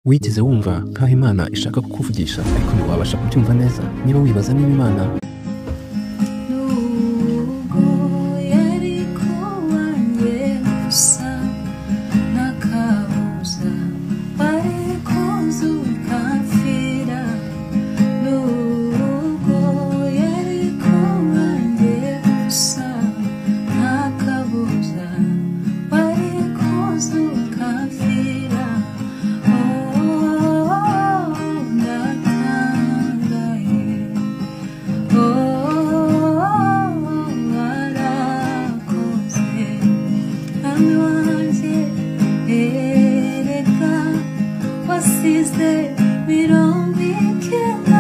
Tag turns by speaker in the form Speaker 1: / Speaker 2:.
Speaker 1: wigeze wumva nk'aho Imana ishaka kukuvugisha ariko ntiwabasha kubyumva neza? Niba wibaza niba Imana
Speaker 2: wasize birumvikana